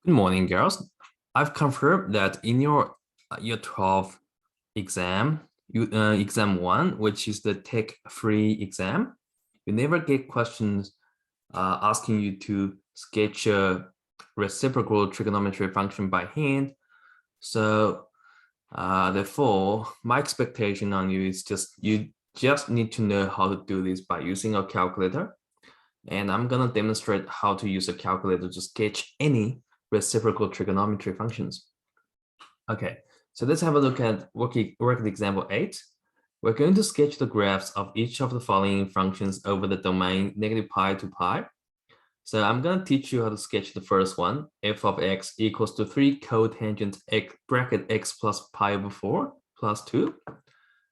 Good morning, girls. I've confirmed that in your year 12 exam, exam 1, which is the tech-free exam, you never get questions asking you to sketch a reciprocal trigonometry function by hand. So therefore, my expectation on you is you just need to know how to do this by using a calculator. And I'm going to demonstrate how to use a calculator to sketch any reciprocal trigonometry functions. Okay, so let's have a look at work example 8. We're going to sketch the graphs of each of the following functions over the domain -pi to pi. So I'm going to teach you how to sketch the first one, f of x equals to 3 cotangent x bracket x plus pi over 4 plus 2.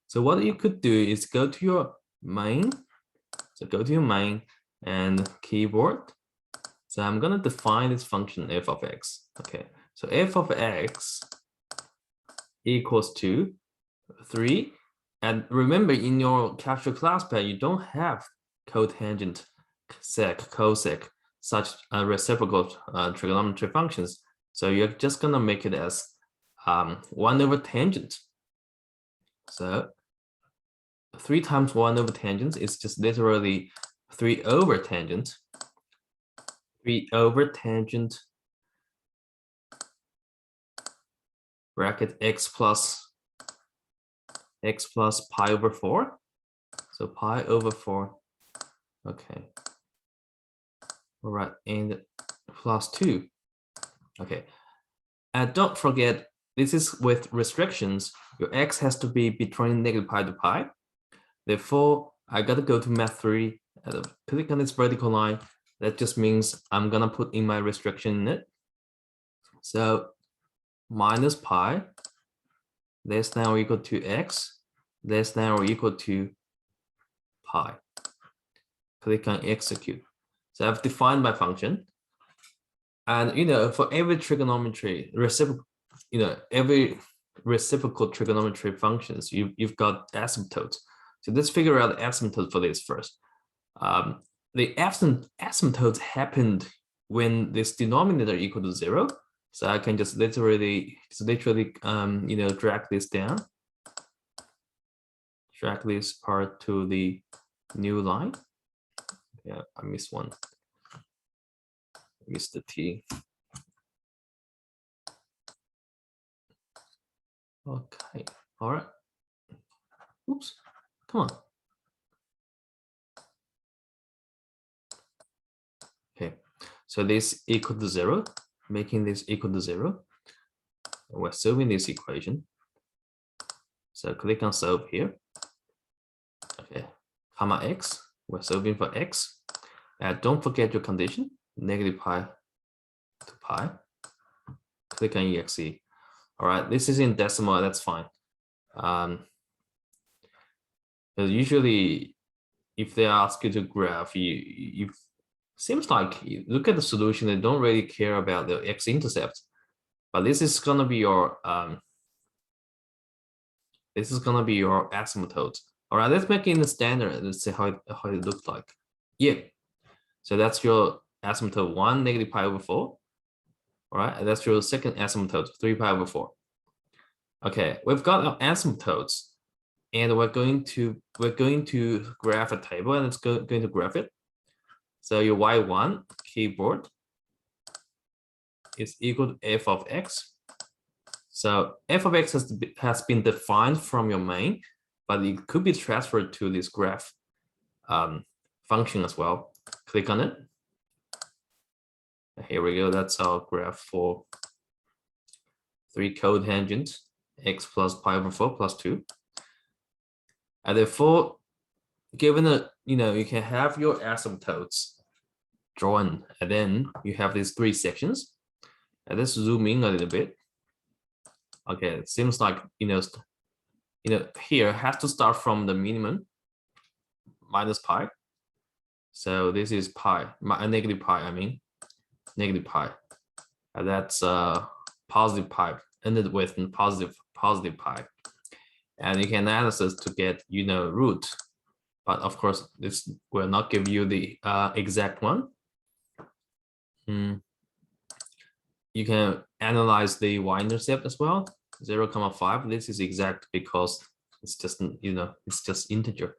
So what you could do is go to your main. So go to your main and keyboard. So I'm going to define this function f of x. Okay, so f of x equals to 3. And remember, in your capture class pad, you don't have cotangent, sec, cosec, such reciprocal trigonometry functions. So you're just going to make it as 1 over tangent. So 3 times 1 over tangent is just literally 3 over tangent. 3 over tangent bracket x plus pi over 4. So pi over 4. Okay. All right, and plus 2. Okay. And don't forget, this is with restrictions. Your x has to be between -pi to pi. Therefore, I got to go to math 3 and click on this vertical line. That just means I'm going to put in my restriction in it. So minus pi less than or equal to x less than or equal to pi. Click on execute. So I've defined my function. And for every trigonometry reciprocal, every reciprocal trigonometry functions, you've got asymptotes. So let's figure out the asymptote for this first. The asymptotes happened when this denominator equal to 0. So I can just literally drag this down, drag this part to the new line. Yeah, I missed one. I missed the T. Okay, all right. Oops, come on. Okay, so this equal to 0, making this equal to 0. We're solving this equation. So click on solve here. Okay, comma x. We're solving for x. Don't forget your condition, -pi to pi. Click on exe. All right, this is in decimal, that's fine. Usually, if they ask you to graph, you seems like you look at the solution, they don't really care about the x-intercept. But this is gonna be your asymptote. All right, let's make it in the standard. Let's see how it looks like. Yeah, so that's your asymptote 1, -pi over 4. All right, and that's your second asymptote, 3 pi over 4. Okay, we've got our asymptotes, and we're going to graph a table, and it's going to graph it. So your y1 keyboard is equal to f of x. So f of x has been defined from your main, but it could be transferred to this graph function as well. Click on it. Here we go. That's our graph for 3 cotangent x plus pi over 4 plus 2. And therefore, given that you can have your asymptotes drawn, and then you have these 3 sections. And let's zoom in a little bit. Okay, it seems like here has to start from the minimum minus pi. So this is pi, negative pi. I mean, negative pi. And that's positive pi. Ended with positive pi. And you can analyze to get root. But of course, this will not give you the exact one. you can analyze the y-intercept as well. 0,5. This is exact because it's just, it's just integer.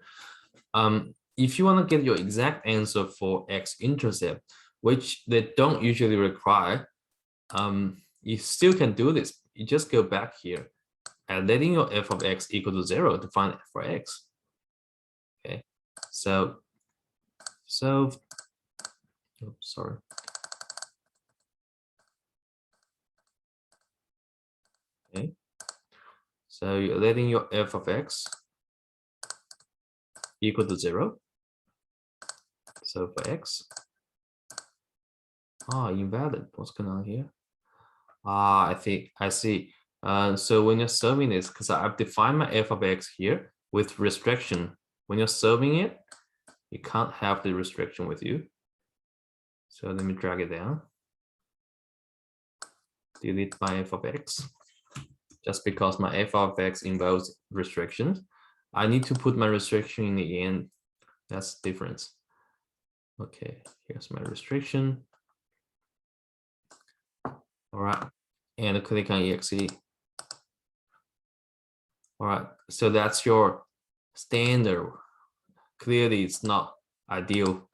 If you want to get your exact answer for x-intercept, which they don't usually require, you still can do this. You just go back here and letting your f of x equal to 0 to find f for x. Okay, so oh, sorry. Okay, so you're letting your f of x equal to 0. So for x, invalid. What's going on here? I see. So when you're solving this, because I've defined my f of x here with restriction, when you're solving it, you can't have the restriction with you. So let me drag it down. Delete my f of x. Just because my f of x involves restrictions, I need to put my restriction in the end. That's the difference. Okay, here's my restriction. All right, and click on exe. All right, so that's your standard. Clearly, it's not ideal.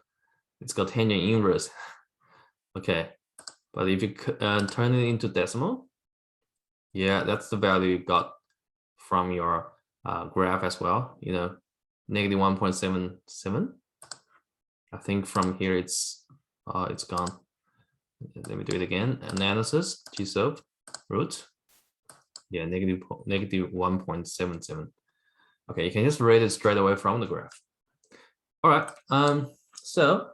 It's got tangent inverse. Okay, but if you turn it into decimal, yeah, that's the value you got from your graph as well. Negative 1.77. I think from here it's gone. Let me do it again. Analysis, G-sub, root. Yeah, negative 1.77. Okay, you can just rate it straight away from the graph. All right. So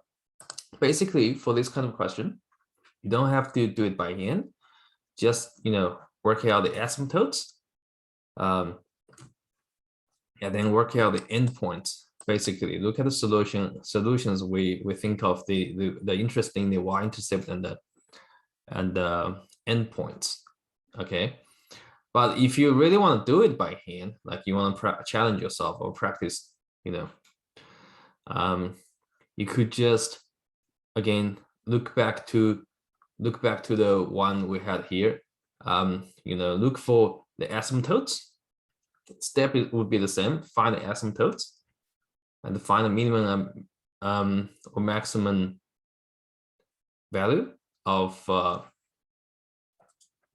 basically, for this kind of question, you don't have to do it by hand. Just work out the asymptotes, and then work out the endpoints. Basically, look at the solutions we think of the interest in the y-intercept and the endpoints. Okay, but if you really want to do it by hand, like you want to challenge yourself or practice, you could just again look back to the one we had here. Look for the asymptotes. Step would be the same. Find the asymptotes and find the minimum or maximum value of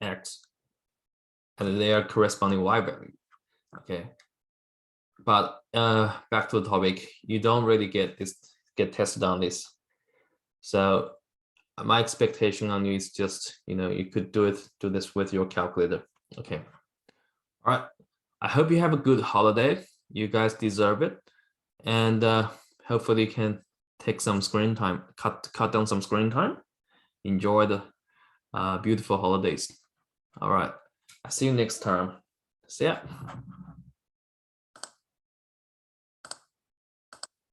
x and their corresponding y value. Okay, but back to the topic, you don't really get tested on this. So my expectation on you is just you could do this with your calculator. Okay, all right. I hope you have a good holiday. You guys deserve it, and hopefully you can take some screen time, cut down some screen time. Enjoy the beautiful holidays. All right, I'll see you next time. See ya.